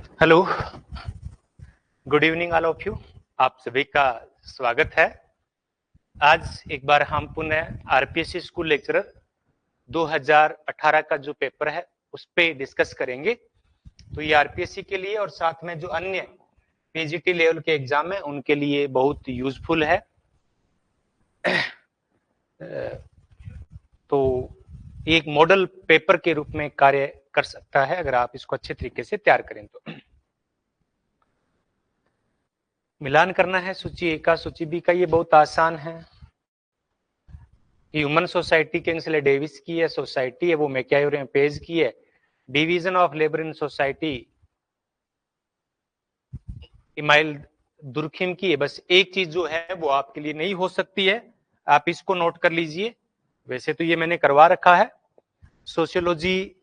Hello, good evening all of you. आप सभी का स्वागत है। आज एक बार हम पुनः आरपीएससी स्कूल लेक्चरर 2018 का जो पेपर है उस पे डिस्कस करेंगे। तो ये आरपीएससी के लिए और साथ में जो अन्य पीजीटी लेवल के एग्जाम है उनके लिए बहुत यूजफुल है। तो एक मॉडल पेपर के रूप में कार्य कर सकता है अगर आप इसको अच्छे तरीके से तैयार करें तो। मिलान करना है सूची ए का सूची बी का, ये बहुत आसान है। ह्यूमन सोसाइटी किंग्सले डेविस की है, सोसाइटी है वो मैकआयर पेज की है। Division of labour in society email Durkheim की है। बस एक चीज जो है वो आपके लिए नहीं हो सकती है, आप इसको नोट कर लीजिए। वैसे तो ये मैंने करवा रखा है। Sociology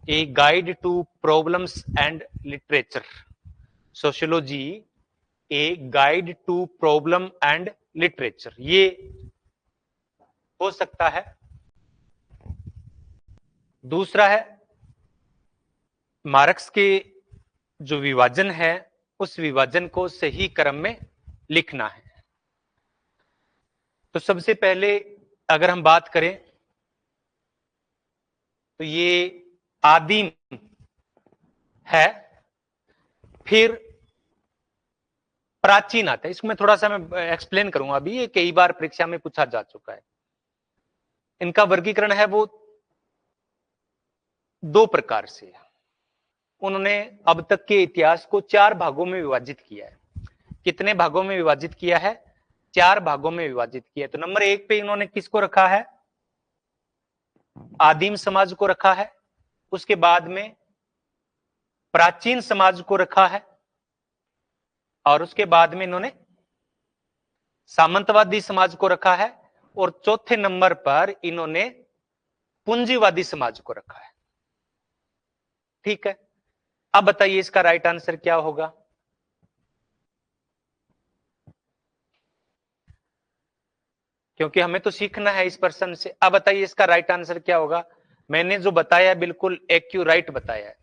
a guide to problems and literature. Sociology a guide to problem and literature, ये हो सकता है। दूसरा है मार्क्स के जो विभाजन है उस विभाजन को सही क्रम में लिखना है। तो सबसे पहले अगर हम बात करें तो ये आदिम है, फिर प्राचीन आता है। इसमें थोड़ा सा मैं एक्सप्लेन करूंगा अभी, ये कई बार परीक्षा में पूछा जा चुका है। इनका वर्गीकरण है वो दो प्रकार से। उन्होंने अब तक के इतिहास को 4 भागों में विभाजित किया है। कितने भागों में विभाजित किया है? 4 भागों में विभाजित किया है। तो नंबर 1 पे इन्होंने किसको रखा है? आदिम समाज को रखा है। उसके बाद में प्राचीन समाज को रखा है और उसके बाद में इन्होंने सामंतवादी समाज को रखा है और चौथे नंबर पर इन्होंने पूंजीवादी समाज को रखा है। ठीक है, अब बताइए इसका राइट आंसर क्या होगा? क्योंकि हमें तो सीखना है इस पर्सन से। अब बताइए इसका राइट आंसर क्या होगा? मैंने जो बताया बिल्कुल एक्यूरेट बताया है।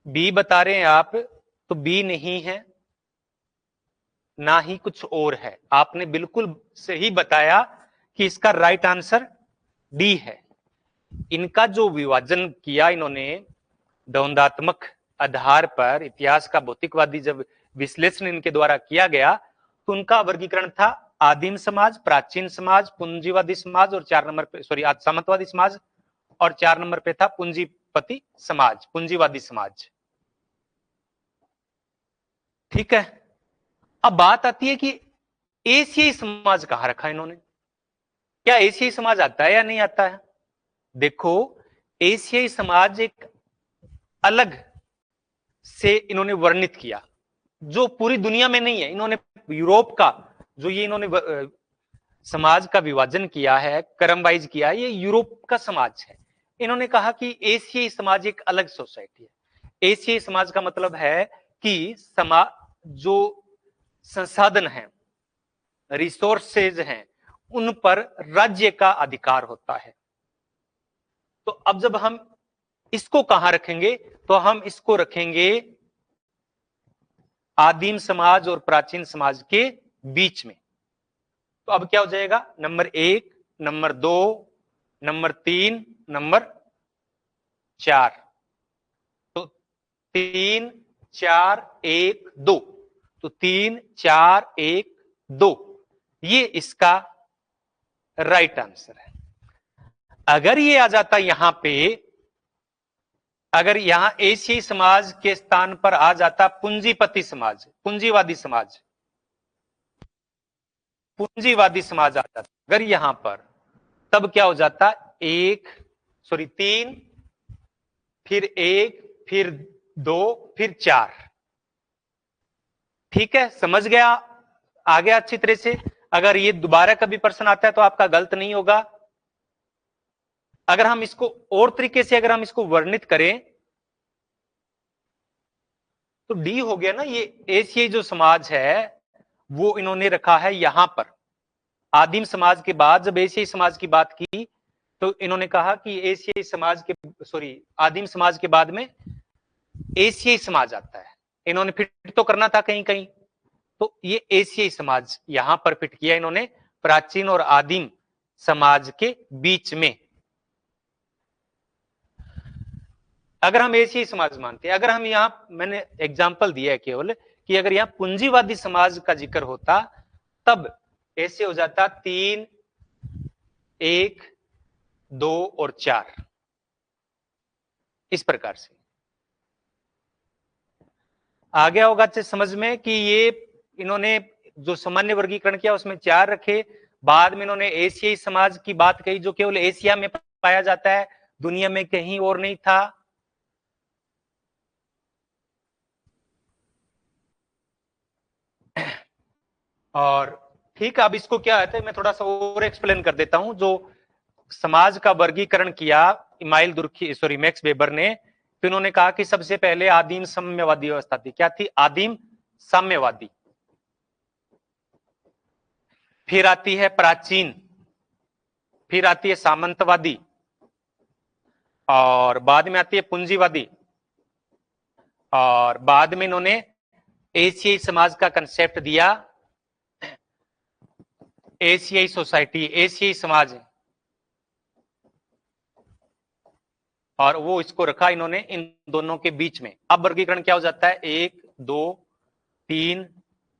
बी बता रहे हैं आप, तो बी नहीं है ना ही कुछ और है। आपने बिल्कुल सही बताया कि इसका राइट आंसर डी है। इनका जो विभाजन किया इन्होंने द्वंद्वात्मक आधार पर, इतिहास का भौतिकवादी जब विश्लेषण इनके द्वारा किया गया तो उनका वर्गीकरण था आदिम समाज, प्राचीन समाज, पूंजीवादी समाज और 4 नंबर पे सामंतवादी समाज और 4 नंबर पे था पूंजीपति समाज, पूंजीवादी समाज। ठीक है, अब बात आती है कि एशियाई समाज कहां रखा इन्होंने? क्या एशियाई समाज आता है या नहीं आता है? देखो, एशियाई समाज एक अलग से इन्होंने वर्णित किया जो पूरी दुनिया में नहीं है। इन्होंने यूरोप का जो ये इन्होंने समाज का विभाजन किया है, क्रम वाइज किया है, ये यूरोप का समाज है। इन्होंने कहा कि एशियाई समाज एक अलग सोसाइटी है। एशियाई समाज का मतलब है कि समाज जो संसाधन है, रिसोर्सेज हैं, उन पर राज्य का अधिकार होता है। तो अब जब हम इसको कहां रखेंगे? तो हम इसको रखेंगे आदिम समाज और प्राचीन समाज के बीच में। तो अब क्या हो जाएगा? Number 1, number 2, number 3, number 4। तो 3, 4, 1, 2। तो 3, 4, 1, 2 ये इसका राइट आंसर है। अगर ये आ जाता यहां पे, अगर यहां एशियाई समाज के स्थान पर आ जाता पूंजीपति समाज, पूंजीवादी समाज, पूंजीवादी समाज आ जाता अगर यहां पर, तब क्या हो जाता? 3, फिर 1, फिर 2, फिर 4। ठीक है, समझ गया? आ गया अच्छी तरह से? अगर ये दोबारा कभी प्रश्न आता है तो आपका गलत नहीं होगा। अगर हम इसको और तरीके से अगर हम इसको वर्णित करें तो डी हो गया ना। ये एशियाई जो समाज है वो इन्होंने रखा है यहां पर। आदिम समाज के बाद जब एशियाई समाज की बात की तो इन्होंने कहा कि एशियाई समाज के आदिम समाज के बाद में एशियाई समाज आता है। इन्होंने फिट तो करना था कहीं कहीं, तो ये एशियाई समाज यहां पर फिट किया इन्होंने प्राचीन और आदिम समाज के बीच में। अगर हम एशियाई समाज मानते हैं, अगर हम यहां, मैंने एग्जाम्पल दिया है केवल कि अगर यहां पूंजीवादी समाज का जिक्र होता तब ऐसे हो जाता 3, 1, 2 और 4, इस प्रकार से आ गया होगा समझ में कि ये इन्होंने जो सामान्य वर्गीकरण किया उसमें 4 रखे। बाद में इन्होंने एशियाई समाज की बात कही जो केवल एशिया में पाया जाता है, दुनिया में कहीं और नहीं था। और ठीक है, अब इसको क्या है मैं थोड़ा सा और एक्सप्लेन कर देता हूं। जो समाज का वर्गीकरण किया इमाइल दुर्खी मैक्स वेबर ने, तो इन्होंने कहा कि सबसे पहले आदिम साम्यवादी व्यवस्था थी। क्या थी? आदिम साम्यवादी। फिर आती है प्राचीन, फिर आती है सामंतवादी, और बाद में आती है पूंजीवादी, और बाद में इन्होंने एशियाई समाज का कंसेप्ट दिया, एशियाई सोसाइटी, एशियाई समाज, और वो इसको रखा इन्होंने इन दोनों के बीच में। अब वर्गीकरण क्या हो जाता है? 1, 2, 3,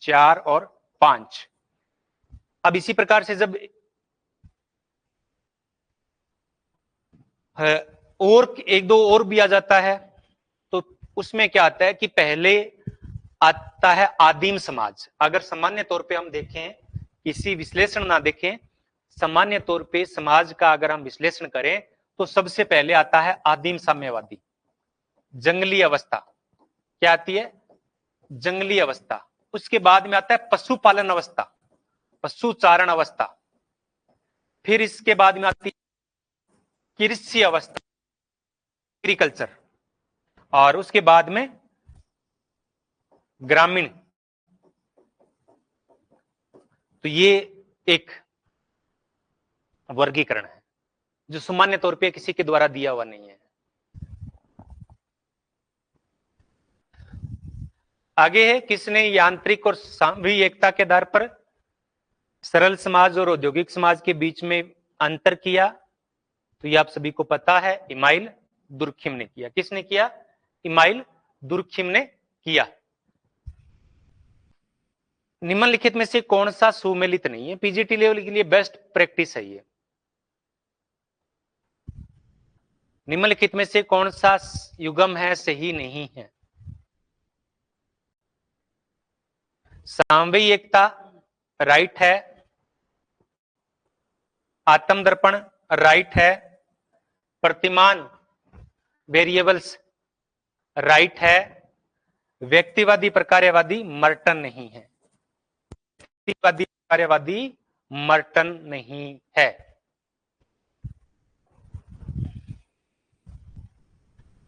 4 और 5। अब इसी प्रकार से जब और 1-2 और भी आ जाता है तो उसमें क्या आता है कि पहले आता है आदिम समाज। अगर सामान्य तौर पे हम देखें, किसी विश्लेषण ना देखें, सामान्य तौर पे समाज का अगर हम विश्लेषण करें तो सबसे पहले आता है आदिम साम्यवादी, जंगली अवस्था। क्या आती है? जंगली अवस्था। उसके बाद में आता है पशुपालन अवस्था, पशुचारण अवस्था। फिर इसके बाद में आती है कृषि अवस्था, एग्रीकल्चर, और उसके बाद में ग्रामीण। तो ये एक वर्गीकरण है जो सामान्य तौर पे किसी के द्वारा दिया हुआ नहीं है। आगे है, किसने यांत्रिक और सामूहिक एकता के आधार पर सरल समाज और औद्योगिक समाज के बीच में अंतर किया? तो ये आप सभी को पता है, इमाइल दुर्खिम ने किया। किसने किया? इमाइल दुर्खिम ने किया। निम्नलिखित में से कौन सा सुमेलित नहीं है? पीजीटी लेवल के लिए बेस्ट प्रैक्टिस है ये। निम्नलिखित में से कौन सा युग्म है, सही नहीं है? सामवेई एकता राइट है, आत्मदर्पण राइट है, प्रतिमान वेरिएबल्स राइट है, व्यक्तिवादी प्रकार्यवादी मर्टन नहीं है। व्यक्तिवादी प्रकार्यवादी मर्टन नहीं है।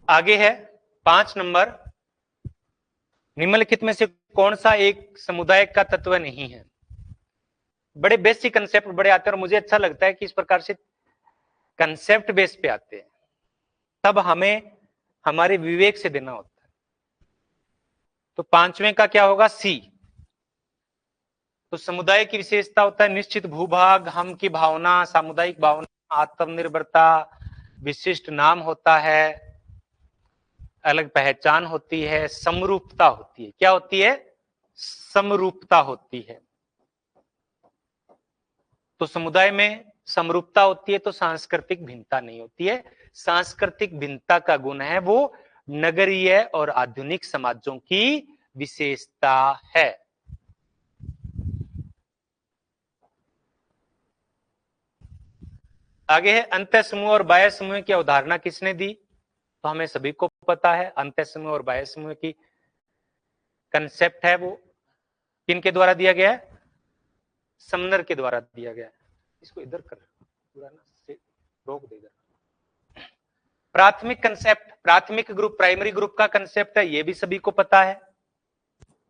आगे है 5 नंबर, निम्नलिखित में से कौन सा एक समुदाय का तत्व नहीं है? बड़े बेसिक कंसेप्ट बड़े आते हैं और मुझे अच्छा लगता है कि इस प्रकार से कंसेप्ट बेस पे आते हैं, तब हमें हमारे विवेक से देना होता है। तो 5वें का क्या होगा? सी। तो समुदाय की विशेषता होता है निश्चित भूभाग, हम की भावना, सामुदायिक भावना, आत्मनिर्भरता, विशिष्ट नाम होता है, अलग पहचान होती है, समरूपता होती है। क्या होती है? समरूपता होती है। तो समुदाय में समरूपता होती है तो सांस्कृतिक भिन्नता नहीं होती है। सांस्कृतिक भिन्नता का गुण है वो नगरीय और आधुनिक समाजों की विशेषता है। आगे है, अंतः समूह और बाह्य समूह की अवधारणा किसने दी? तो हमें सभी को पता है अंतः समूह और बाह्य समूह की कंसेप्ट है वो किनके द्वारा दिया गया है? समनर के द्वारा दिया गया है। इसको इधर कर पूरा ना से रोक दे इधर। प्राथमिक कंसेप्ट, प्राथमिक ग्रुप, प्राइमरी ग्रुप का कंसेप्ट है, ये भी सभी को पता है।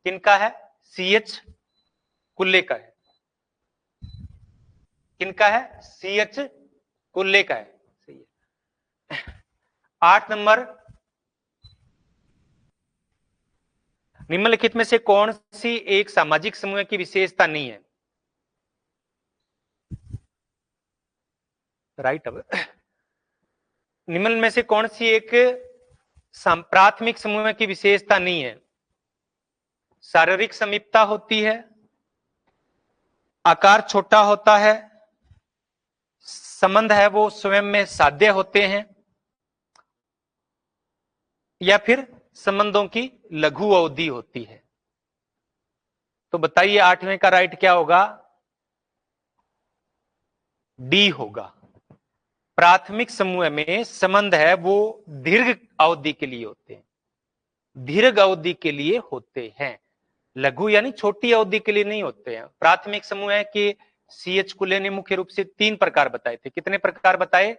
किनका है? सीएच कुल्ले का है। किनका है? सीएच कुल्ले का है, सही है। 8 नंबर, निम्नलिखित में से कौन सी एक सामाजिक समूह की विशेषता नहीं है? राइट। अब निम्न में से कौन सी एक प्राथमिक समूह की विशेषता नहीं है? शारीरिक समीपता होती है, आकार छोटा होता है, संबंध है वो स्वयं में साध्य होते हैं, या फिर संबंधों की लघु अवधि होती है। तो बताइए 8वें का राइट क्या होगा? डी होगा। प्राथमिक समूह में संबंध है वो दीर्घ अवधि के लिए होते हैं, दीर्घ अवधि के लिए होते हैं, लघु यानी छोटी अवधि के लिए नहीं होते हैं। प्राथमिक समूह है कि सीएच कुले ने मुख्य रूप से 3 प्रकार बताए थे। कितने प्रकार बताए?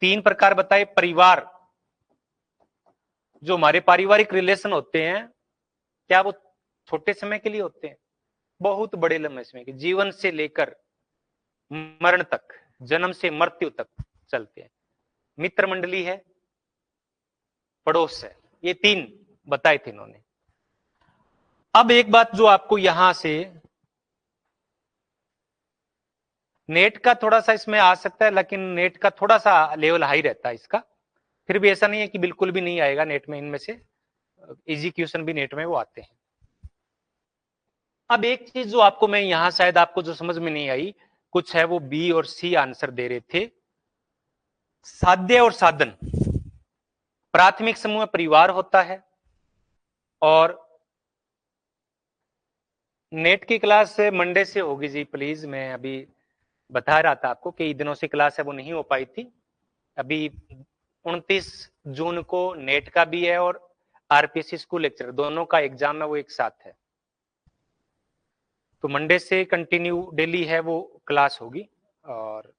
3 प्रकार बताए। परिवार, जो हमारे पारिवारिक रिलेशन होते हैं, क्या वो छोटे समय के लिए होते हैं? बहुत बड़े लंबे समय के, जीवन से लेकर मरण तक, जन्म से मृत्यु तक चलते हैं। मित्र मंडली है, पड़ोस है, ये 3 बताए थे इन्होंने। अब एक बात जो आपको यहां से नेट का थोड़ा सा इसमें आ सकता है, लेकिन नेट का थोड़ा सा लेवल हाई रहता है इसका, फिर भी ऐसा नहीं है कि बिल्कुल भी नहीं आएगा नेट में। इनमें से इजी क्वेश्चन भी नेट में वो आते हैं। अब एक चीज जो आपको मैं यहां शायद आपको जो समझ में नहीं आई, कुछ है वो बी और सी आंसर दे रहे थे। साध्य और साधन, प्राथमिक समूह परिवार होता है, और नेट की क्लास मंडे से होगी जी प्लीज। मैं अभी बता रहा था आपको कि दिनों से क्लास है वो नहीं हो पाई थी। अभी 29 जून को नेट का भी है और आरपीएससी स्कूल लेक्चर दोनों का एग्जाम है वो एक साथ है। तो मंडे से कंटिन्यू डेली है वो क्लास होगी, और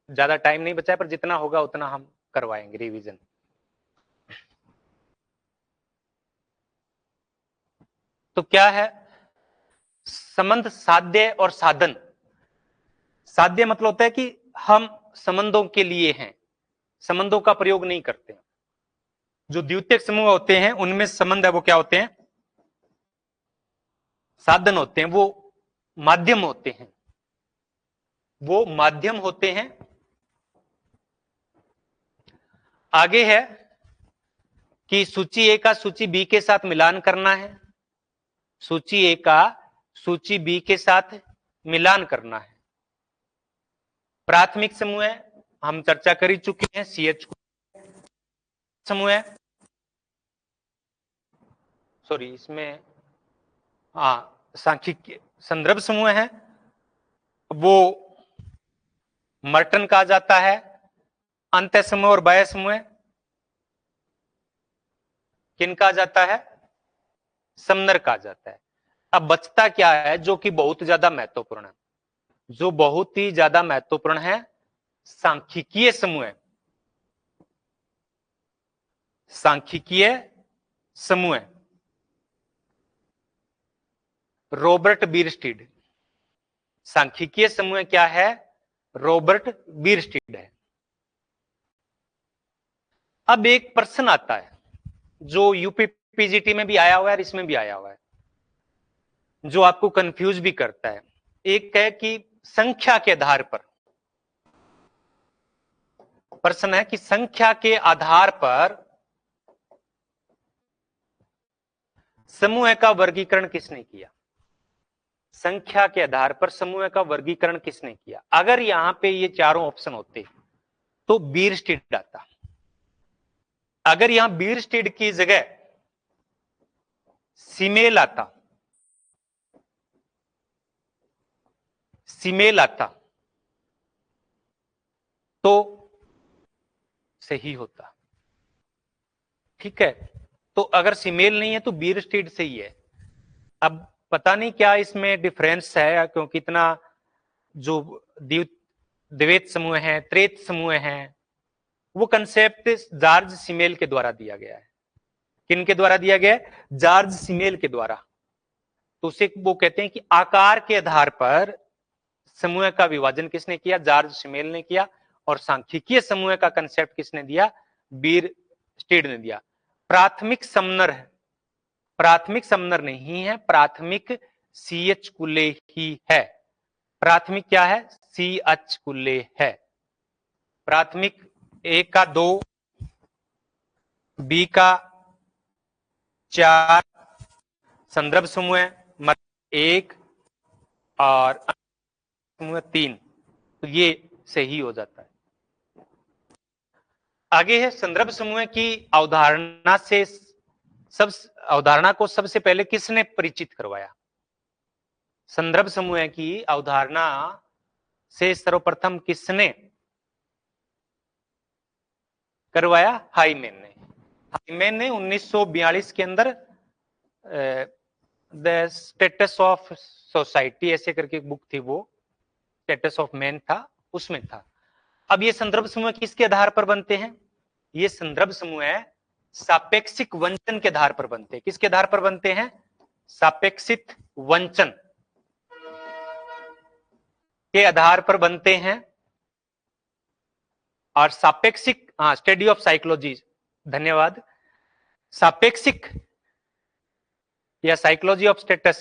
ज्यादा टाइम नहीं बचा है, पर जितना होगा उतना हम करवाएंगे रिवीजन। तो क्या है संबंध, साध्य और साधन? साध्य मतलब होता है कि हम संबंधों के लिए हैं, संबंधों का प्रयोग नहीं करते हैं। जो द्वितीयक समूह होते हैं उनमें संबंध है वो क्या होते हैं? साधन होते हैं, वो माध्यम होते हैं, वो माध्यम होते हैं। आगे है कि सूची ए का सूची बी के साथ मिलान करना है, सूची ए का सूची बी के साथ मिलान करना है। प्राथमिक समूह है, हम चर्चा कर ही चुके हैं, सीएच समूह है, सॉरी इसमें सांख्यिकीय संदर्भ समूह है, वो मर्टन कहा जाता है। अंत्य समूह और बाह्य समूह किन कहा जाता है? समनर कहा जाता है। अब बचता क्या है जो कि बहुत ज्यादा महत्वपूर्ण है? जो बहुत ही ज्यादा महत्वपूर्ण है, सांख्यिकीय समूह है। सांख्यिकीय समूह, रॉबर्ट बीरस्टीड। सांख्यिकीय समूह क्या है? रॉबर्ट बीरस्टीड है। अब एक प्रश्न आता है जो यूपी पीजीटी में भी आया हुआ है और इसमें भी आया हुआ है, जो आपको कंफ्यूज भी करता है। एक है कि संख्या के आधार पर, प्रश्न है कि संख्या के आधार पर समूह का वर्गीकरण किसने किया? संख्या के आधार पर समूह का वर्गीकरण किसने किया? अगर यहां पे ये चारों ऑप्शन होते तो बीरस्टीड आता। अगर यहां बीरस्टीड की जगह सीमेल आता, सीमेल आता तो सही होता। ठीक है, तो अगर सीमेल नहीं है तो बीरस्टीड सही है। अब पता नहीं क्या इसमें डिफरेंस है, क्योंकि इतना जो द्वैत समूह है, त्रेत समूह है, वो कंसेप्ट जॉर्ज सीमेल के द्वारा दिया गया है। किन के द्वारा दिया गया है? जॉर्ज सीमेल के द्वारा। तो उसे वो कहते हैं कि आकार के आधार पर समूह का विभाजन किसने किया? जॉर्ज सिमेल ने किया। और सांख्यिकीय समूह का कंसेप्ट किसने दिया? बीर स्टीड ने दिया। प्राथमिक समनर है, प्राथमिक समनर नहीं है, प्राथमिक CH कुले ही है। प्राथमिक क्या है? CH कुले है। प्राथमिक A का 2, B का 4, संदर्भ समूह 1 और समूह 3, तो ये सही हो जाता है। आगे है संदर्भ समूह की अवधारणा से अवधारणा को सबसे पहले किसने परिचित करवाया? संदर्भ समूह की अवधारणा से सर्वप्रथम किसने करवाया? हाइमेन ने। हाइमेन ने 1942 के अंदर द स्टेटस ऑफ सोसाइटी ऐसे करके एक बुक थी, वो स्टेटस ऑफ मैन था, उसमें था। अब ये संदर्भ समूह किसके आधार पर बनते हैं? ये संदर्भ समूह सापेक्षिक वंचन के आधार पर बनते हैं। किसके आधार पर बनते हैं? सापेक्षिक वंचन के आधार पर बनते हैं। और सापेक्षिक, स्टडी ऑफ साइकोलॉजी, धन्यवाद, सापेक्षिक या psychology of status,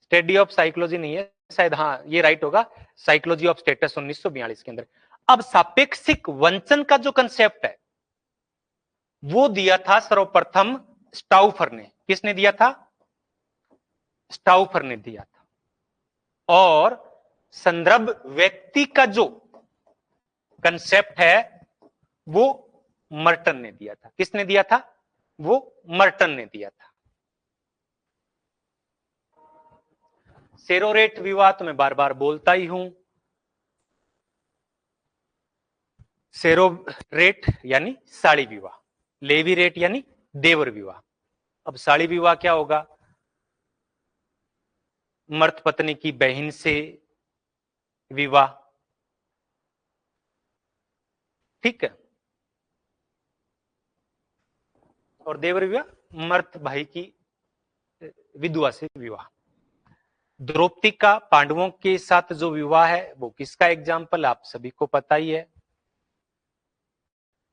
study of psychology नहीं है शायद, ये राइट होगा, साइकोलॉजी ऑफ स्टेटस 1942 के अंदर। अब सापेक्षिक वंचन का जो कंसेप्ट है वो दिया था सर्वप्रथम स्टाउफर ने। किसने दिया था? स्टाउफर ने दिया था। और संदर्भ व्यक्ति का जो कंसेप्ट है वो मर्टन ने दिया था। किसने दिया था? वो मर्टन ने दिया था। सेरोरेट विवाह तो मैं बार बार बोलता ही हूं। सेरोरेट यानी साड़ी विवाह, लेवी रेट यानी देवर विवाह। अब साड़ी विवाह क्या होगा? मर्द पत्नी की बहन से विवाह, ठीक है। और देवर विवाह मर्द भाई की विधवा से विवाह। द्रौपदी का पांडवों के साथ जो विवाह है वो किसका एग्जाम्पल आप सभी को पता ही है,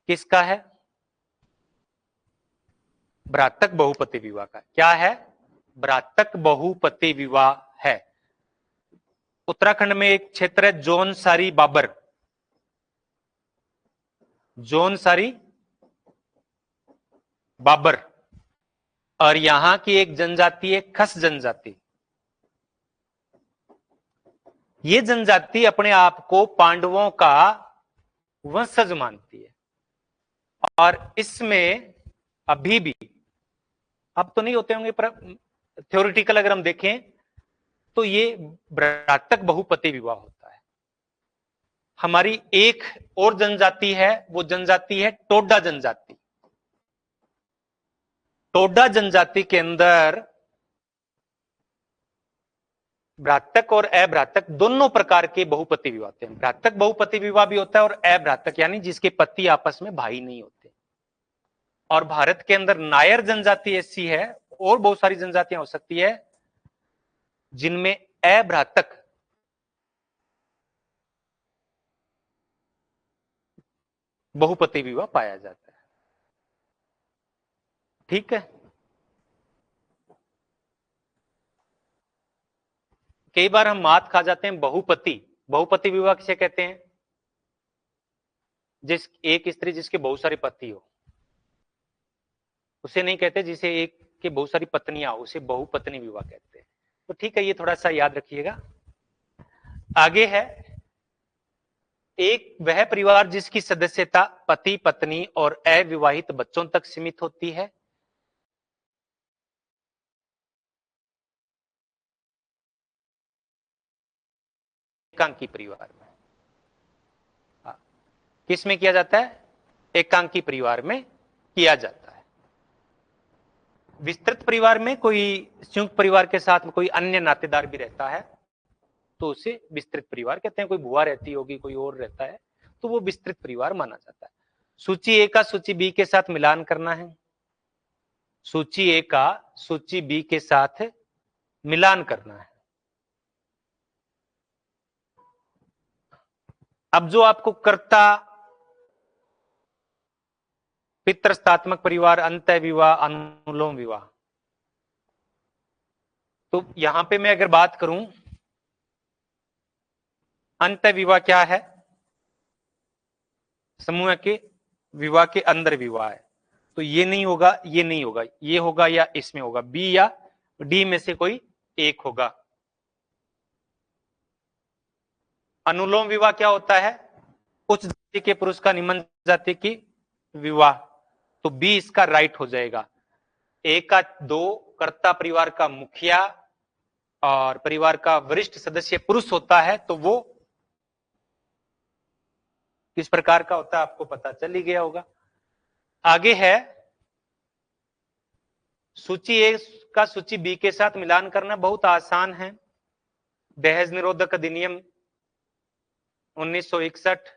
किसका है? भ्रातक बहुपति विवाह का। क्या है? भ्रातक बहुपति विवाह है। उत्तराखंड में एक क्षेत्र है जौनसारी बाबर, जौनसारी बाबर, और यहां की एक जनजाति है खस जनजाति। ये जनजाति अपने आप को पांडवों का वंशज मानती है। और इसमें अभी भी, अब तो नहीं होते होंगे पर थ्योरेटिकल अगर हम देखें तो ये भ्रातक बहुपति विवाह होता है। हमारी एक और जनजाति है, वो जनजाति है टोडा जनजाति। टोडा जनजाति के अंदर भ्रातक और अभ्रातक दोनों प्रकार के बहुपति विवाह होते हैं। भ्रातक बहुपति विवाह भी होता है और अभ्रातक यानी जिसके पति आपस में भाई नहीं होते। और भारत के अंदर नायर जनजाति ऐसी है, और बहुत सारी जनजातियां हो सकती है जिनमें अभ्रातक बहुपति विवाह पाया जाता है, ठीक है। कई बार हम मात खा जाते हैं बहुपति। बहुपति विवाह किसे कहते हैं? जिस एक स्त्री जिसके बहुत सारे पति हो, उसे नहीं कहते। जिसे एक के बहुत सारी पत्नियां हो उसे बहुपत्नी विवाह कहते हैं। तो ठीक है, ये थोड़ा सा याद रखिएगा। आगे है, एक वह परिवार जिसकी सदस्यता पति पत्नी और अविवाहित बच्चों तक सीमित होती है। एकांकी परिवार में, किसमें किया जाता है? एकांकी परिवार में किया जाता है। विस्तृत परिवार में कोई संयुक्त परिवार के साथ में कोई अन्य नातेदार भी रहता है तो उसे विस्तृत परिवार कहते हैं। कोई बुआ रहती होगी, कोई और रहता है, तो वो विस्तृत परिवार माना जाता है। सूची ए का सूची बी के साथ मिलान करना है। सूची ए का सूची बी के साथ मिलान करना है। अब जो आपको कर्ता, पितृस्थात्मक परिवार, अंतः विवाह, अनुलोम विवाह, तो यहां पे मैं अगर बात करूं, अंतः विवाह क्या है? समूह के विवाह के अंदर विवाह है, तो ये नहीं होगा, ये नहीं होगा, ये होगा या इसमें होगा, बी या डी में से कोई एक होगा। अनुलोम विवाह क्या होता है? उच्च जाति के पुरुष का निम्न जाति की विवाह, तो बी इसका राइट हो जाएगा। एक का दो कर्ता परिवार का मुखिया और परिवार का वरिष्ठ सदस्य पुरुष होता है, तो वो किस प्रकार का होता है आपको पता चल ही गया होगा। आगे है सूची ए का सूची बी के साथ मिलान करना बहुत आसान है। दहेज निरोधक अधिनियम 1961,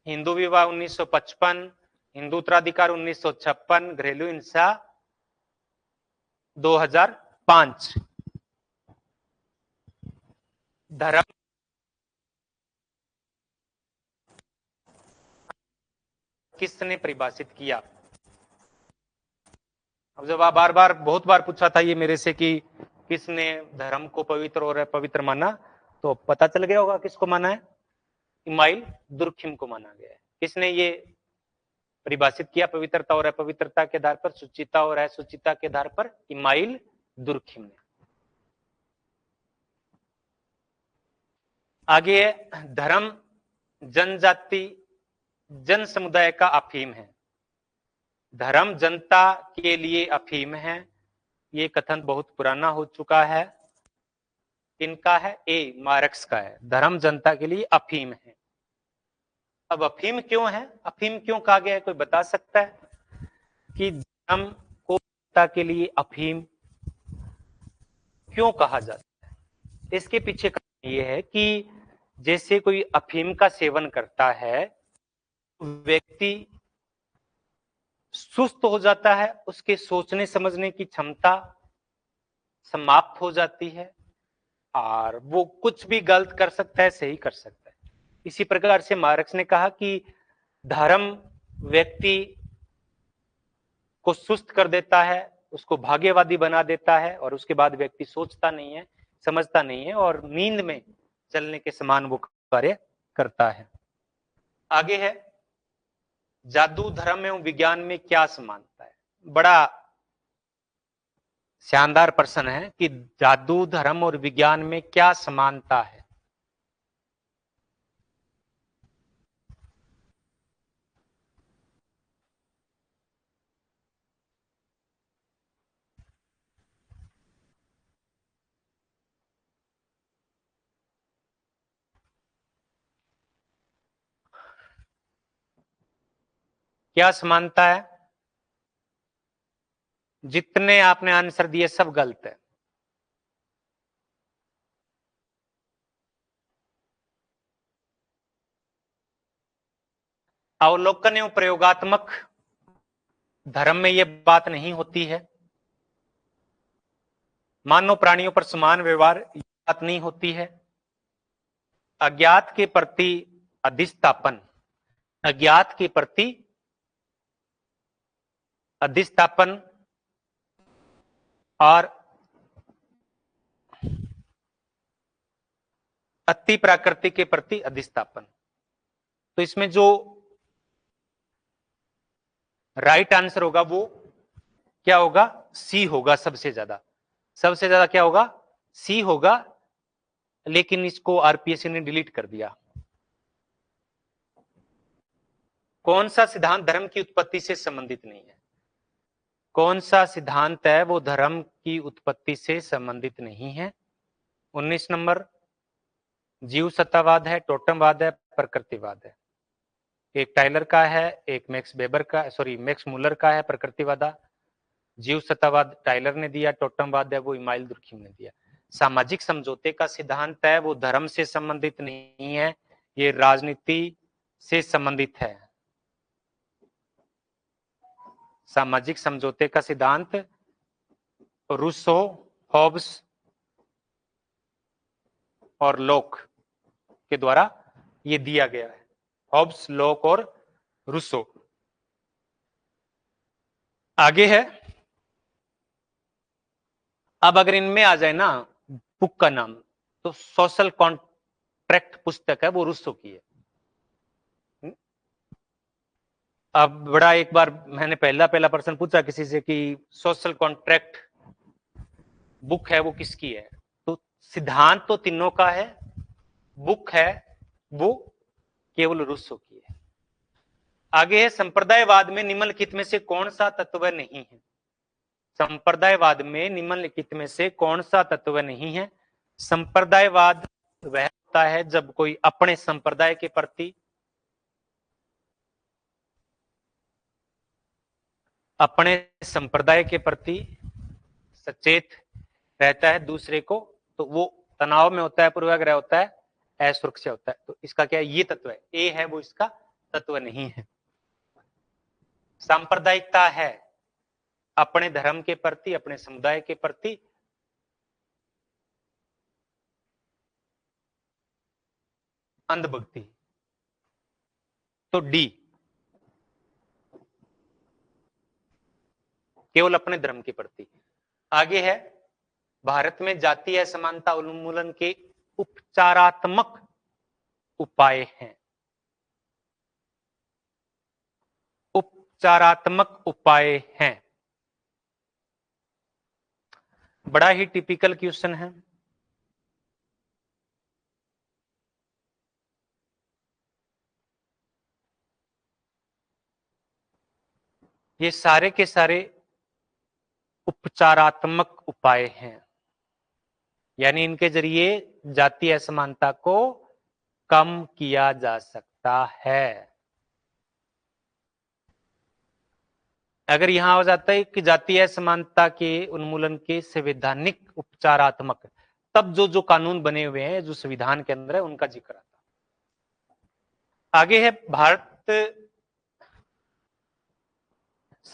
हिंदू विवाह 1955, हिंदू उत्तराधिकार 1956, घरेलू हिंसा 2005। धर्म किसने परिभाषित किया? अब जब आप बार बार बहुत बार पूछा था ये मेरे से कि किसने धर्म को पवित्र और अपवित्र माना, तो पता चल गया होगा किसको माना है। इमाइल दुर्खिम को माना गया है। किसने ये परिभाषित किया पवित्रता और अपवित्रता के आधार पर, सुचिता और असुचिता के आधार पर? इमाइल दुर्खिम ने। आगे है धर्म जनजाति जन समुदाय का अफीम है। धर्म जनता के लिए अफीम है, ये कथन बहुत पुराना हो चुका है। इनका है ए, मार्क्स का है, धर्म जनता के लिए अफीम है। अब अफीम क्यों है, अफीम क्यों कहा गया है, कोई बता सकता है कि धर्म को जनता के लिए अफीम क्यों कहा जाता है? इसके पीछे कारण यह है कि जैसे कोई अफीम का सेवन करता है, व्यक्ति सुस्त हो जाता है, उसके सोचने समझने की क्षमता समाप्त हो जाती है और वो कुछ भी गलत कर सकता है, सही कर सकता है। इसी प्रकार से मार्क्स ने कहा कि धर्म व्यक्ति को सुस्त कर देता है, उसको भाग्यवादी बना देता है और उसके बाद व्यक्ति सोचता नहीं है, समझता नहीं है और नींद में चलने के समान वो कार्य करता है। आगे है जादू धर्म एवं विज्ञान में क्या समानता है? बड़ा शानदार प्रश्न है कि जादू धर्म और विज्ञान में क्या समानता है। क्या समानता है? जितने आपने आंसर दिए सब गलत है। अवलोकन एवं प्रयोगात्मक धर्म में यह बात नहीं होती है। मानव प्राणियों पर समान व्यवहार यह बात नहीं होती है। अज्ञात के प्रति अधिष्ठापन, अज्ञात के प्रति अधिष्ठापन और अति प्राकृतिक के प्रति अधिष्ठापन, तो इसमें जो राइट आंसर होगा वो क्या होगा? सी होगा। सबसे ज्यादा क्या होगा? सी होगा। लेकिन इसको आरपीएससी ने डिलीट कर दिया। कौन सा सिद्धांत धर्म की उत्पत्ति से संबंधित नहीं है? कौन सा सिद्धांत है वो धर्म की उत्पत्ति से संबंधित नहीं है? 19 नंबर जीव सत्तावाद है, टोटमवाद है, प्रकृतिवाद है। एक टाइलर का है, एक मैक्स वेबर का, सॉरी मैक्स मुलर का है प्रकृतिवाद। जीव सत्तावाद टाइलर ने दिया, टोटमवाद है वो इमाइल दुर्खिम ने दिया। सामाजिक समझौते का सिद्धांत है वो धर्म से संबंधित नहीं है, ये राजनीति से संबंधित है। सामाजिक समझौते का सिद्धांत रूसो, हॉब्स और लोक के द्वारा ये दिया गया है। हॉब्स, लॉक और रूसो। आगे है, अब अगर इनमें आ जाए ना बुक का नाम, तो सोशल कॉन्ट्रैक्ट पुस्तक है वो रूसो की है। अब बड़ा, एक बार मैंने पहला प्रश्न पूछा किसी से कि सोशल कॉन्ट्रैक्ट बुक है वो किसकी है, तो सिद्धांत तो तीनों का है, बुक है वो केवल रूसो की है। आगे है, संप्रदायवाद में निम्नलिखित में से कौन सा तत्व नहीं है। संप्रदायवाद में निम्नलिखित में से कौन सा तत्व नहीं है। संप्रदायवाद वह होता है जब कोई अपने संप्रदाय के प्रति सचेत रहता है, दूसरे को, तो वो तनाव में होता है, पूर्वाग्रह होता है, असुरक्षा होता है। तो इसका क्या है, ये तत्व है, ए है वो इसका तत्व नहीं है। सांप्रदायिकता है अपने धर्म के प्रति, अपने समुदाय के प्रति अंधभक्ति, तो डी, केवल अपने धर्म के प्रति। आगे है, भारत में जातीय असमानता उन्मूलन के उपचारात्मक उपाय हैं। उपचारात्मक उपाय हैं, बड़ा ही टिपिकल क्वेश्चन है। ये सारे के सारे उपचारात्मक उपाय हैं, यानी इनके जरिए जातीय असमानता को कम किया जा सकता है। अगर यहां हो जाता है कि जातीय असमानता के उन्मूलन के संवैधानिक उपचारात्मक, तब जो जो कानून बने हुए हैं जो संविधान के अंदर है उनका जिक्र आता। आगे है, भारत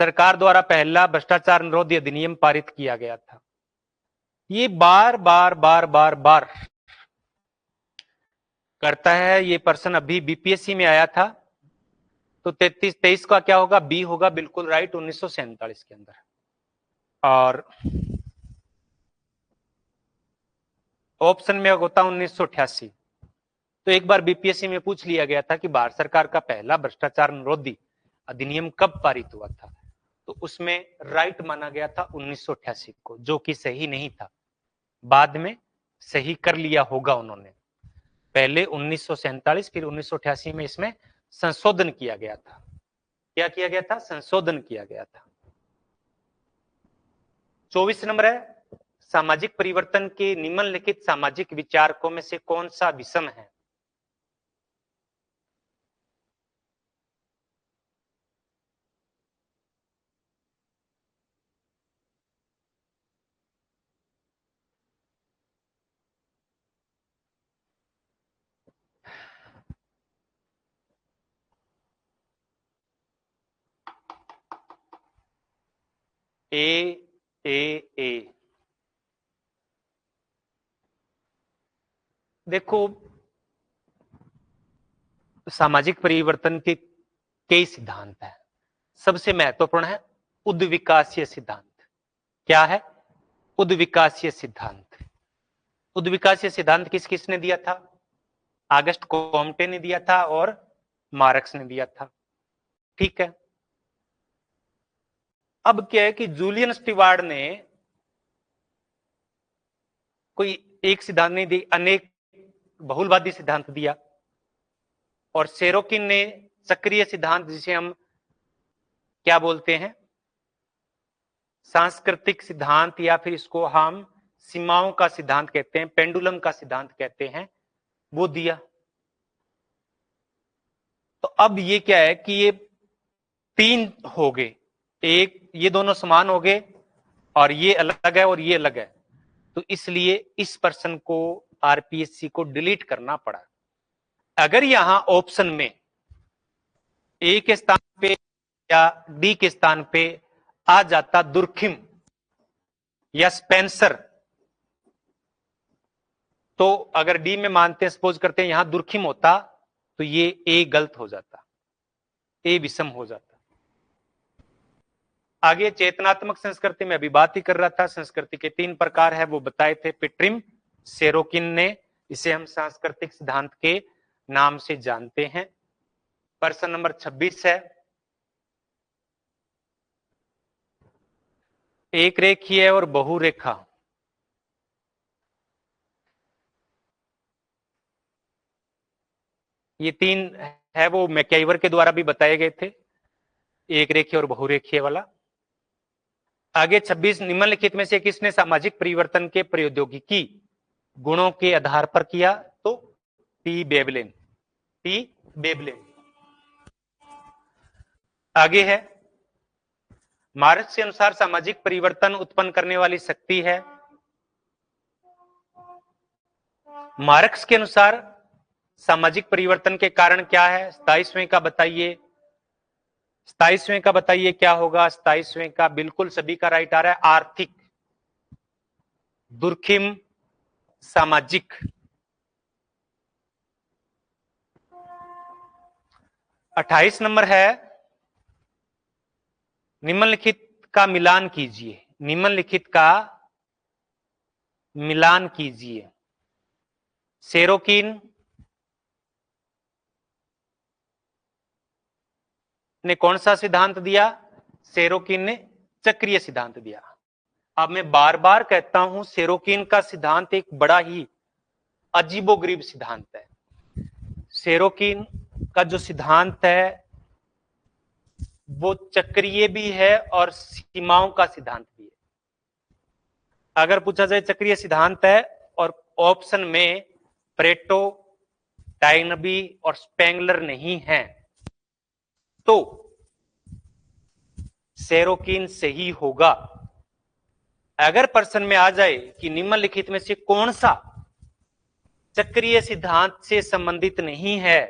सरकार द्वारा पहला भ्रष्टाचार निरोधी अधिनियम पारित किया गया था। ये बार बार बार बार बार करता है ये प्रश्न, अभी बीपीएससी में आया था, तो 33-23 का क्या होगा, बी होगा, बिल्कुल राइट, 1947 के अंदर। और ऑप्शन में होता 1988। तो एक बार बीपीएससी में पूछ लिया गया था कि भारत सरकार का पहला भ्रष्टाचार निरोधी अधिनियम कब पारित हुआ था, तो उसमें राइट माना गया था 1988 को, जो कि सही नहीं था, बाद में सही कर लिया होगा उन्होंने। पहले 1947, फिर 1988 में इसमें संशोधन किया गया था। क्या किया गया था, संशोधन किया गया था। 24 नंबर है, सामाजिक परिवर्तन के निम्नलिखित सामाजिक विचारकों में से कौन सा विषम है। ए देखो, सामाजिक परिवर्तन के कई सिद्धांत हैं, सबसे महत्वपूर्ण है उद्विकासीय सिद्धांत। क्या है, उद्विकासीय सिद्धांत। उद्विकासीय सिद्धांत किस किसने दिया था, ऑगस्ट कॉम्टे ने दिया था और मार्क्स ने दिया था। ठीक है, अब क्या है कि जूलियन स्टीवार्ड ने कोई एक सिद्धांत नहीं दी, अनेक बहुलवादी सिद्धांत दिया, और सेरोकिन ने सक्रिय सिद्धांत, जिसे हम क्या बोलते हैं, सांस्कृतिक सिद्धांत, या फिर इसको हम सीमाओं का सिद्धांत कहते हैं, पेंडुलम का सिद्धांत कहते हैं, वो दिया। तो अब ये क्या है कि ये तीन हो गए, एक ये दोनों समान हो गए और ये अलग है और ये अलग है, तो इसलिए इस प्रश्न को आरपीएससी को डिलीट करना पड़ा। अगर यहां ऑप्शन में ए के स्थान पे या डी के स्थान पे आ जाता दुर्खिम या स्पेंसर, तो अगर डी में मानते हैं, सपोज करते हैं यहां दुर्खिम होता, तो ये ए गलत हो जाता, ए विषम हो जाता। आगे चेतनात्मक संस्कृति में अभी बात ही कर रहा था, संस्कृति के 3 प्रकार है वो बताए थे पिट्रिम सेरोकिन ने, इसे हम सांस्कृतिक सिद्धांत के नाम से जानते हैं। प्रश्न नंबर 26 है, एक रेखीय और बहुरेखा ये 3 है वो मैकआइवर के द्वारा भी बताए गए थे, एक रेखीय और बहुरेखीय वाला। आगे 26, निम्नलिखित में से किसने सामाजिक परिवर्तन के प्रौद्योगिकी गुणों के आधार पर किया? तो टी बेबलेन। आगे है, मार्क्स के अनुसार सामाजिक परिवर्तन उत्पन्न करने वाली शक्ति है। मार्क्स के अनुसार सामाजिक परिवर्तन के कारण क्या है? 27वें का बताइए, 27वें का बताइए क्या होगा? 27वें का बिल्कुल सभी का राइट आ रहा है, आर्थिक, दुर्खिम, सामाजिक। 28 नंबर है, निम्नलिखित का मिलान कीजिए, निम्नलिखित का मिलान कीजिए। सेरोकिन ने कौन सा सिद्धांत दिया? सेरोकिन ने चक्रीय सिद्धांत दिया। अब मैं बार बार कहता हूं, सेरोकिन का सिद्धांत एक बड़ा ही अजीबोगरीब सिद्धांत है। सेरोकिन का जो सिद्धांत है वो चक्रीय भी है और सीमाओं का सिद्धांत भी है। अगर पूछा जाए चक्रीय सिद्धांत है और ऑप्शन में प्रेटो, टाइनबी और स्पेंगलर नहीं है तो सेरोकिन सही होगा। अगर प्रश्न में आ जाए कि निम्नलिखित में से कौन सा चक्रीय सिद्धांत से संबंधित नहीं है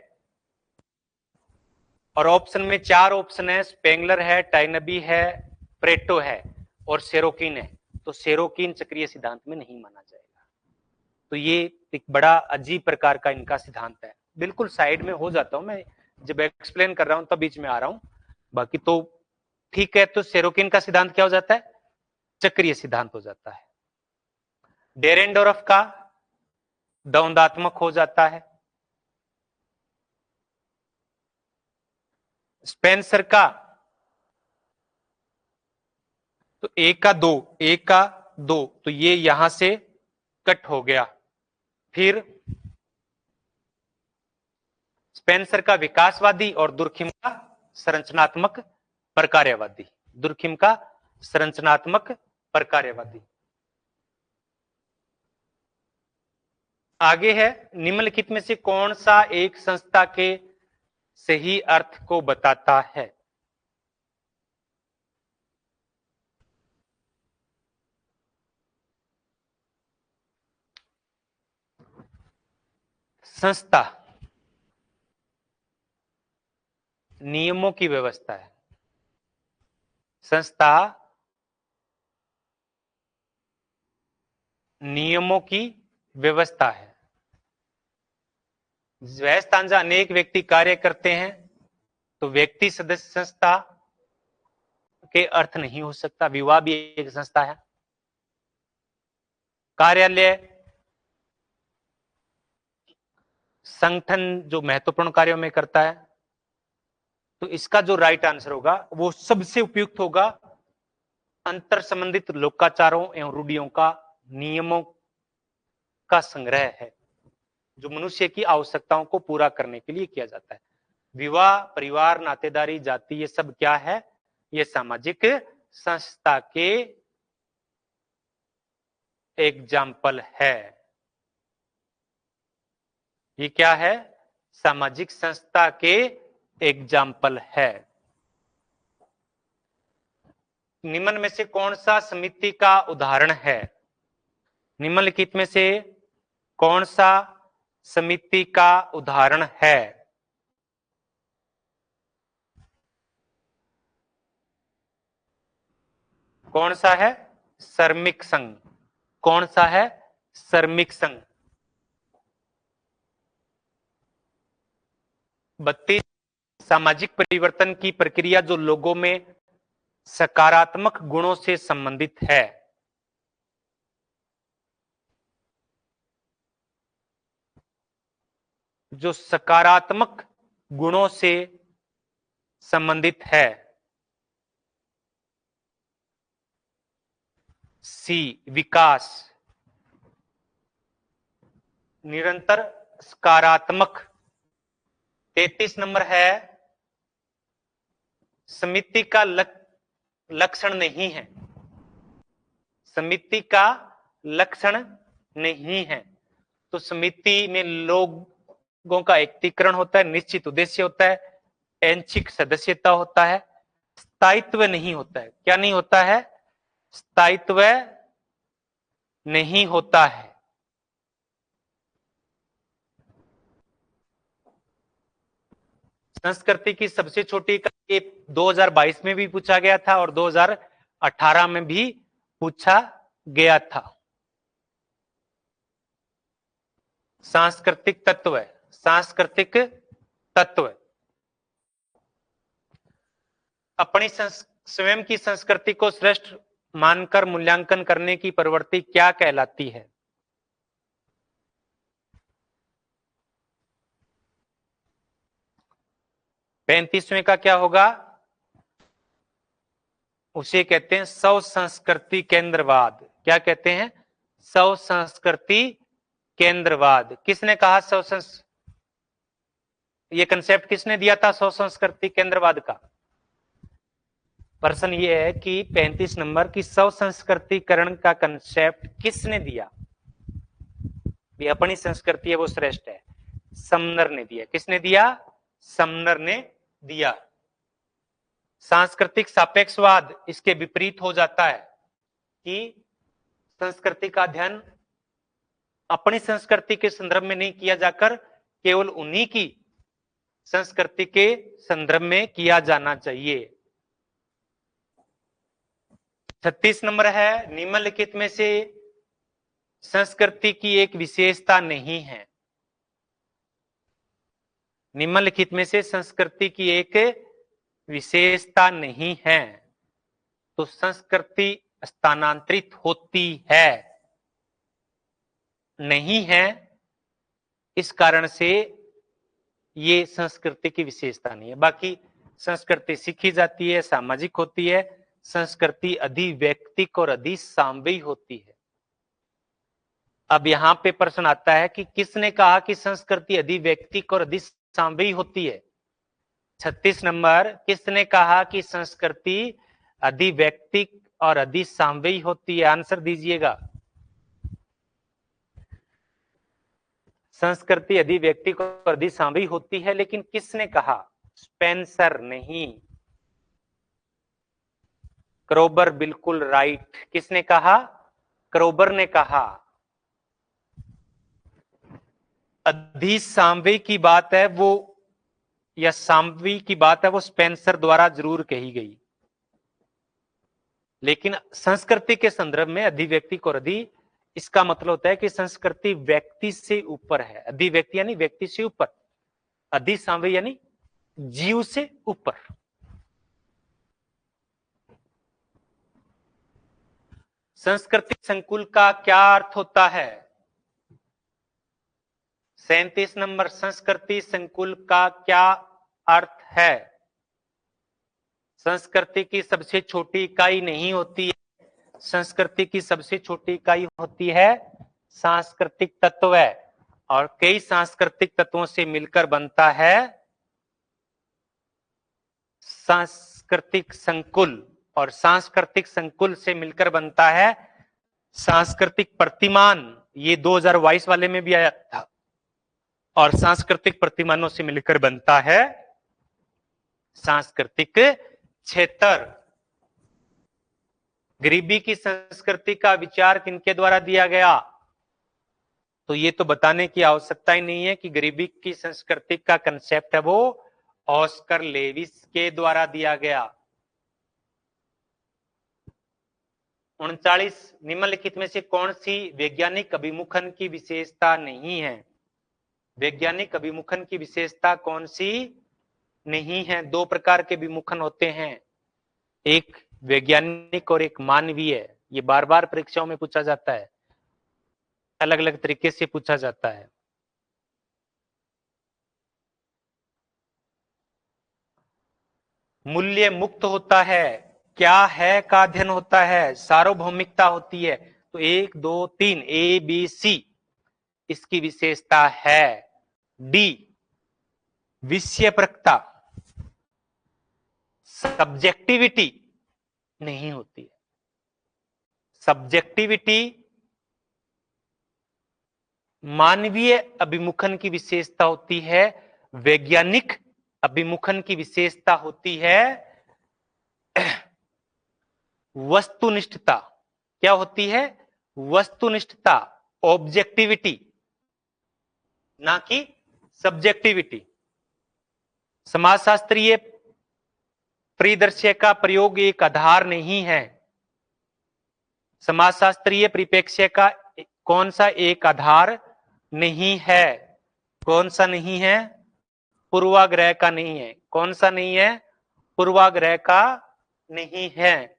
और ऑप्शन में 4 ऑप्शन है, स्पेंगलर है, टाइनबी है, प्रेटो है और सेरोकिन है, तो सेरोकिन चक्रीय सिद्धांत में नहीं माना जाएगा। तो ये एक बड़ा अजीब प्रकार का इनका सिद्धांत है। बिल्कुल साइड में हो जाता हूं मैं, जब एक्सप्लेन कर रहा हूं तब बीच में आ रहा हूं, बाकी तो ठीक है। तो सेरोकिन का सिद्धांत क्या हो जाता है? चक्रीय सिद्धांत हो जाता है। डेरेनडोर्फ का द्वंद्वात्मक हो जाता है। स्पेंसर का तो एक का दो, तो ये यहां से कट हो गया। फिर स्पेंसर का विकासवादी और दुर्खिम का संरचनात्मक प्रकार्यवादी, दुर्खिम का संरचनात्मक प्रकार्यवादी। आगे है, निम्नलिखित में से कौन सा एक संस्था के सही अर्थ को बताता है? संस्था नियमों की व्यवस्था है। संस्था नियमों की व्यवस्था है। वह स्थान जहां अनेक व्यक्ति कार्य करते हैं तो व्यक्ति सदस्य संस्था के अर्थ नहीं हो सकता। विवाह भी एक संस्था है। कार्यालय संगठन जो महत्वपूर्ण कार्यों में करता है, तो इसका जो राइट आंसर होगा वो सबसे उपयुक्त होगा, अंतर संबंधित लोकाचारों एवं रूढ़ियों का नियमों का संग्रह है जो मनुष्य की आवश्यकताओं को पूरा करने के लिए किया जाता है। विवाह, परिवार, नातेदारी, जाति, ये सब क्या है? ये सामाजिक संस्था के एग्जाम्पल है। ये क्या है? सामाजिक संस्था के एग्जाम्पल है। निम्न में से कौन सा समिति का उदाहरण है? निम्नलिखित में से कौन सा समिति का उदाहरण है? कौन सा है? श्रमिक संघ। कौन सा है? श्रमिक संघ। 32 सामाजिक परिवर्तन की प्रक्रिया जो लोगों में सकारात्मक गुणों से संबंधित है। जो सकारात्मक गुणों से संबंधित है। सी विकास, निरंतर सकारात्मक। 33 नंबर है समिति का लक्षण नहीं है। समिति का लक्षण नहीं है तो समिति में लोगों का एकीकरण होता है, निश्चित उद्देश्य होता है, ऐच्छिक सदस्यता होता है, स्थायित्व नहीं होता है। क्या नहीं होता है? स्थायित्व नहीं होता है। संस्कृति की सबसे छोटी इकाई 2022 में भी पूछा गया था और 2018 में भी पूछा गया था। सांस्कृतिक तत्व, सांस्कृतिक तत्व अपनी स्वयं की संस्कृति को श्रेष्ठ मानकर मूल्यांकन करने की प्रवृत्ति क्या कहलाती है? पैंतीसवें का क्या होगा? उसे कहते हैं स्व संस्कृति केंद्रवाद। क्या कहते हैं? स्व संस्कृति केंद्रवाद। किसने कहा ये कंसेप्ट किसने दिया था स्व संस्कृति केंद्रवाद का? प्रश्न ये है कि 35 नंबर की स्व संस्कृतिकरण का कंसेप्ट किसने दिया? ये अपनी संस्कृति है वो श्रेष्ठ है, समनर ने दिया। किसने दिया? समनर ने दिया। सांस्कृतिक सापेक्षवाद इसके विपरीत हो जाता है कि संस्कृति का अध्ययन अपनी संस्कृति के संदर्भ में नहीं किया जाकर केवल उन्हीं की संस्कृति के संदर्भ में किया जाना चाहिए। 36 नंबर है निम्नलिखित में से संस्कृति की एक विशेषता नहीं है। निम्नलिखित में से संस्कृति की एक विशेषता नहीं है तो संस्कृति स्थानांतरित होती है, नहीं है, इस कारण से ये संस्कृति की विशेषता नहीं है। बाकी संस्कृति सीखी जाती है, सामाजिक होती है, संस्कृति अधिवैयक्तिक और अधिसामयिक होती है। अब यहां पे प्रश्न आता है कि किसने कहा कि संस्कृति अधिवैयक्तिक और अधिसामयिक होती है? 36 नंबर, किसने कहा कि संस्कृति अधिवैयक्तिक और अधिसामयिक होती है? आंसर दीजिएगा। संस्कृति अधिवैयक्तिक और अधिसामयिक होती है, लेकिन किसने कहा? स्पेंसर नहीं, क्रोबर बिल्कुल राइट। किसने कहा? क्रोबर ने कहा। अधिसामयिक की बात है वो या सामयिक की बात है वो स्पेंसर द्वारा जरूर कही गई, लेकिन संस्कृति के संदर्भ में अधिवैयक्तिक और अधि इसका मतलब होता है कि संस्कृति व्यक्ति से ऊपर है। अधिव्यक्ति यानी व्यक्ति से ऊपर, अधिसामयिक यानी जीव से ऊपर। संस्कृति संकुल का क्या अर्थ होता है? 37 नंबर, संस्कृति संकुल का क्या अर्थ है? संस्कृति की सबसे छोटी इकाई नहीं होती है, संस्कृति की सबसे छोटी इकाई होती है सांस्कृतिक तत्व, और कई सांस्कृतिक तत्वों से मिलकर बनता है सांस्कृतिक संकुल, और सांस्कृतिक संकुल से मिलकर बनता है सांस्कृतिक प्रतिमान। ये 2022 वाले में भी आया था। और सांस्कृतिक प्रतिमानों से मिलकर बनता है सांस्कृतिक क्षेत्र। गरीबी की संस्कृति का विचार किनके द्वारा दिया गया? तो ये तो बताने की आवश्यकता ही नहीं है कि गरीबी की संस्कृति का कंसेप्ट है वो ऑस्कर लेविस के द्वारा दिया गया। 39, निम्नलिखित में से कौन सी वैज्ञानिक अभिमुखन की विशेषता नहीं है? वैज्ञानिक अभिमुखन की विशेषता कौन सी नहीं है? दो प्रकार के अभिमुखन होते हैं, एक वैज्ञानिक और एक मानवीय। ये बार बार परीक्षाओं में पूछा जाता है, अलग अलग तरीके से पूछा जाता है। मूल्य मुक्त होता है, क्या है का अध्ययन होता है, सार्वभौमिकता होती है। तो 1 2 3 ए बी सी इसकी विशेषता है। डी विषयपरकता, सब्जेक्टिविटी नहीं होती है। सब्जेक्टिविटी मानवीय अभिमुखन की विशेषता होती है, वैज्ञानिक अभिमुखन की विशेषता होती है वस्तुनिष्ठता। क्या होती है? वस्तुनिष्ठता, ऑब्जेक्टिविटी, ना कि सब्जेक्टिविटी। समाजशास्त्रीय परिदृश्य का प्रयोग एक आधार नहीं है। समाजशास्त्रीय परिप्रेक्ष्य का कौन सा एक आधार नहीं है? कौन सा नहीं है? पूर्वाग्रह का नहीं है। कौन सा नहीं है? पूर्वाग्रह का नहीं है।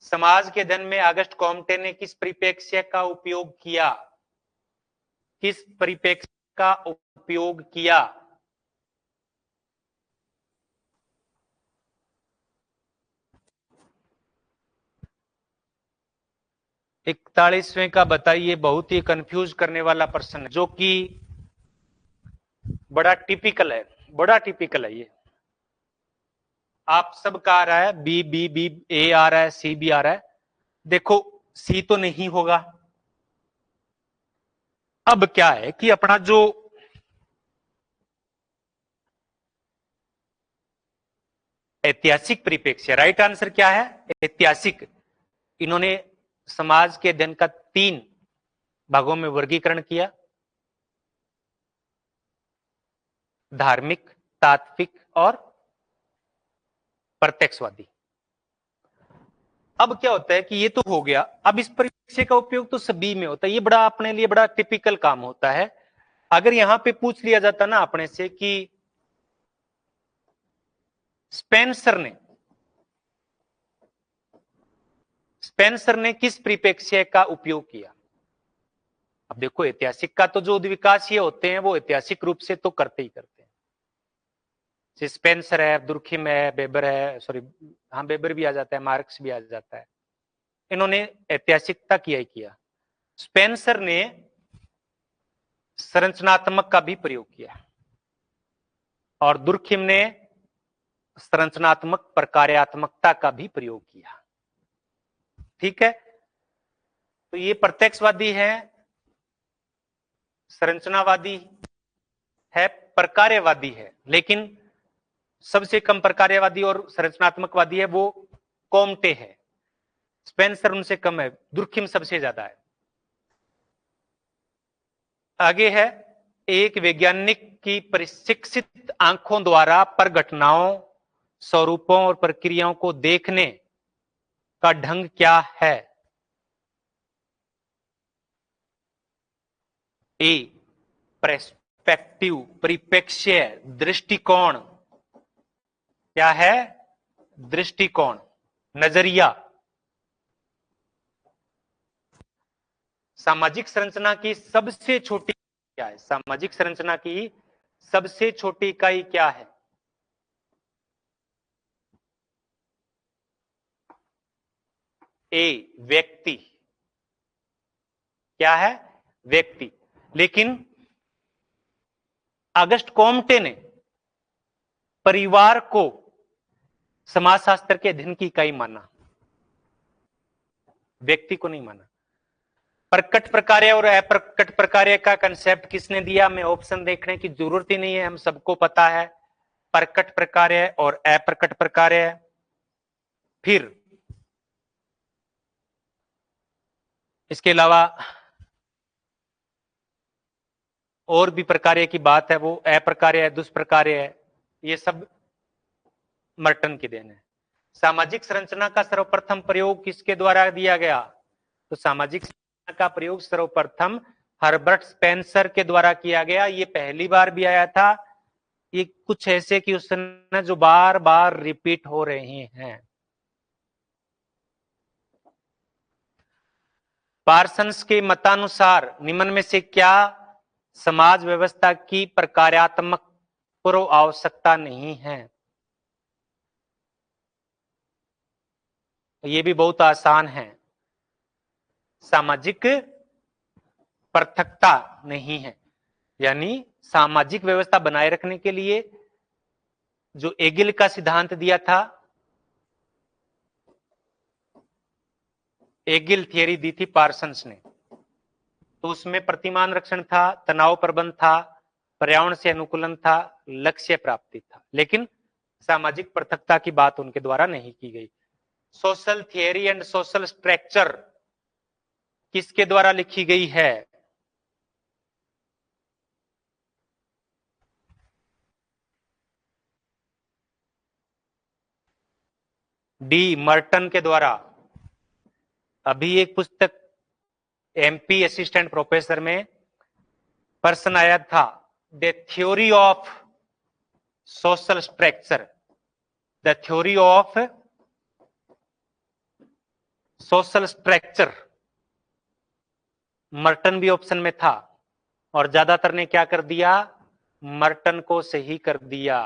समाज के अध्ययन में ऑगस्ट कॉम्टे ने किस परिप्रेक्ष्य का उपयोग किया? किस परिप्रेक्ष्य का उपयोग किया? इकतालीसवें का बताइए। बहुत ही कंफ्यूज करने वाला प्रश्न है, जो कि बड़ा टिपिकल है, बड़ा टिपिकल है। ये आप सबका आ रहा है, बी बी बी ए आ रहा है, सी भी आ रहा है। देखो सी तो नहीं होगा। अब क्या है कि अपना जो ऐतिहासिक परिप्रेक्ष्य, राइट आंसर क्या है? ऐतिहासिक। इन्होंने समाज के अध्ययन का 3 भागों में वर्गीकरण किया, धार्मिक, तात्विक और प्रत्यक्षवादी। अब क्या होता है कि ये तो हो गया। अब इस परिप्रेक्ष्य का उपयोग तो सभी में होता है। ये बड़ा अपने लिए बड़ा टिपिकल काम होता है। अगर यहां पे पूछ लिया जाता ना अपने से कि स्पेंसर ने किस परिप्रेक्ष्य का उपयोग किया? अब देखो ऐतिहासिक का तो जो उद्विकासीय होते हैं वो ऐतिहासिक रूप से तो करते ही करते हैं। स्पेंसर है, दुर्खिम है, बेबर है, सॉरी हाँ बेबर भी आ जाता है, मार्क्स भी आ जाता है। इन्होंने ऐतिहासिकता किया ही किया। स्पेंसर ने संरचनात्मक का भी प्रयोग किया और दुर्खिम ने संरचनात्मक प्रकार्यात्मकता का भी प्रयोग किया। ठीक है, तो ये प्रत्यक्षवादी है, संरचनावादी है, प्रकार्यवादी है। लेकिन सबसे कम प्रकार्यवादी और संरचनात्मकवादी है वो कॉम्टे है। स्पेंसर उनसे कम है, दुर्खिम सबसे ज्यादा है। आगे है, एक वैज्ञानिक की प्रशिक्षित आंखों द्वारा पर घटनाओं, स्वरूपों और प्रक्रियाओं को देखने का ढंग क्या है? ए पर्सपेक्टिव, परिप्रेक्ष्य, दृष्टिकोण। क्या है? दृष्टिकोण, नजरिया। सामाजिक संरचना की सबसे छोटी क्या है? सामाजिक संरचना की सबसे छोटी इकाई क्या है? ए व्यक्ति। क्या है? व्यक्ति। लेकिन ऑगस्ट कॉम्टे ने परिवार को समाजशास्त्र के अध्ययन की इकाई माना, व्यक्ति को नहीं माना। प्रकट प्रकार्य और अप्रकट प्रकार्य का कंसेप्ट किसने दिया? में ऑप्शन देखने की जरूरत ही नहीं है, हम सबको पता है। प्रकट प्रकार्य और अप्रकट प्रकार्य। फिर इसके अलावा और भी प्रकार्य की बात है, वो अप्रकार्य है, दुष्प्रकार्य है। ये सब मर्टन की देन है। सामाजिक संरचना का सर्वप्रथम प्रयोग किसके द्वारा दिया गया? तो सामाजिक संरचना का प्रयोग सर्वप्रथम हर्बर्ट स्पेंसर के द्वारा किया गया। ये पहली बार भी आया था। ये कुछ ऐसे क्वेश्चन जो बार बार रिपीट हो रहे हैं। पार्सन्स के मतानुसार निम्न में से क्या समाज व्यवस्था की प्रकार्यात्मक पूर्व आवश्यकता नहीं है? ये भी बहुत आसान है। सामाजिक पृथकता नहीं है, यानी सामाजिक व्यवस्था बनाए रखने के लिए जो एगिल का सिद्धांत दिया था, एगिल थियरी दी थी पार्सन्स ने, तो उसमें प्रतिमान रक्षण था, तनाव प्रबंध था, पर्यावरण से अनुकूलन था, लक्ष्य प्राप्ति था, लेकिन सामाजिक पृथकता की बात उनके द्वारा नहीं की गई। Social theory and social structure किसके द्वारा लिखी गई है? डी मर्टन के द्वारा। अभी एक पुस्तक एमपी असिस्टेंट प्रोफेसर में प्रश्न आया था, the theory of social structure, the theory of social structure, Merton भी ऑप्शन में था और ज्यादातर ने क्या कर दिया? मर्टन को सही कर दिया।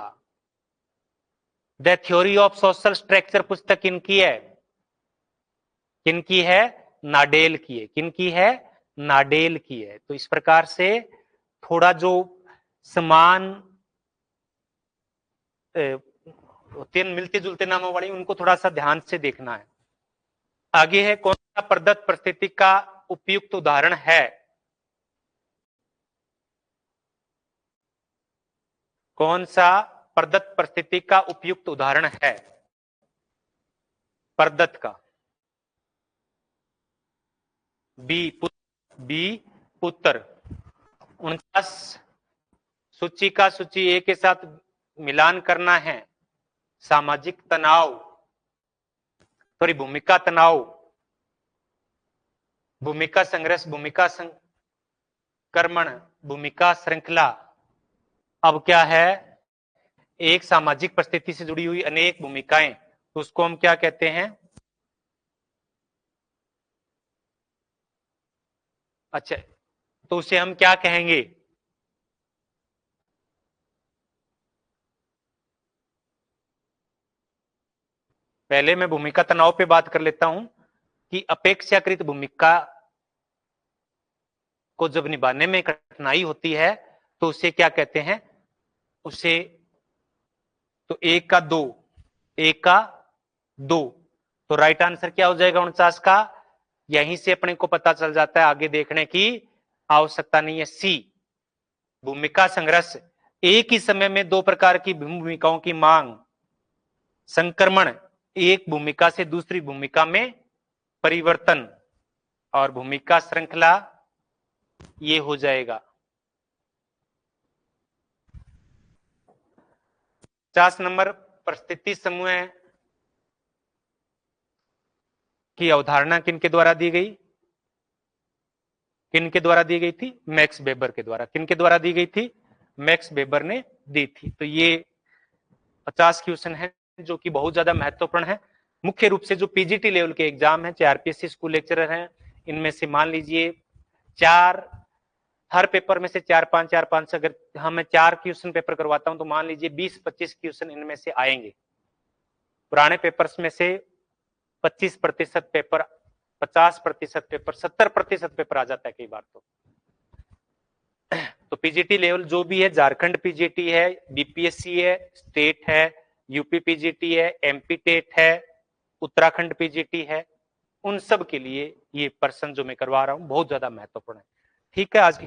The theory of social structure पुस्तक किनकी है? किनकी है? नाडेल की है। किनकी है? नाडेल की है। तो इस प्रकार से थोड़ा जो समान तीन मिलते जुलते नामों वाली, उनको थोड़ा सा ध्यान से देखना है। आगे है, कौन सा प्रदत्त परिस्थिति का उपयुक्त उदाहरण है? कौन सा प्रदत्त परिस्थिति का उपयुक्त उदाहरण है? प्रदत्त का बी उत्तर 49। सूची का सूची ए के साथ मिलान करना है। सामाजिक तनाव, सॉरी भूमिका तनाव, भूमिका संघर्ष, भूमिका संक्रमण, भूमिका श्रृंखला। अब क्या है? एक सामाजिक परिस्थिति से जुड़ी हुई अनेक भूमिकाएं, तो उसको हम क्या कहते हैं? अच्छा, तो उसे हम क्या कहेंगे? पहले मैं भूमिका तनाव पे बात कर लेता हूं कि अपेक्षाकृत भूमिका को जब निभाने में कठिनाई होती है तो उसे क्या कहते हैं? उसे तो एक का दो, तो राइट आंसर क्या हो जाएगा 49 का? यहीं से अपने को पता चल जाता है, आगे देखने की आवश्यकता नहीं है। सी, भूमिका संघर्ष, एक ही समय में दो प्रकार की भूमिकाओं की मांग। संक्रमण, एक भूमिका से दूसरी भूमिका में परिवर्तन। और भूमिका श्रृंखला ये हो जाएगा। 50 नंबर, परिस्थिति समूह की अवधारणा किनके द्वारा दी गई? किनके द्वारा दी गई थी? मैक्स वेबर के द्वारा। किनके द्वारा दी गई थी? मैक्स वेबर ने दी थी। तो ये 50 क्वेश्चन है जो कि बहुत ज्यादा महत्वपूर्ण है। मुख्य रूप से जो पीजीटी लेवल के एग्जाम है, चाहे आरपीएससी स्कूल लेक्चरर हैं, इनमें से मान लीजिए हर पेपर में से 4-5 अगर मैं 4 क्वेश्चन पेपर करवाता हूं तो मान लीजिए 20-25 क्वेश्चन इनमें से आएंगे। पुराने पेपर्स में से 25% पेपर, 50% पेपर, 70% पेपर आ जाता है कई बार। तो पीजीटी लेवल जो भी है, झारखंड पीजीटी है, बीपीएससी है, स्टेट है, यूपी पीजीटी है, एमपी टेट है, उत्तराखंड पीजीटी है, उन सब के लिए ये पर्सन जो मैं करवा रहा हूं बहुत ज्यादा महत्वपूर्ण है। ठीक है, आज की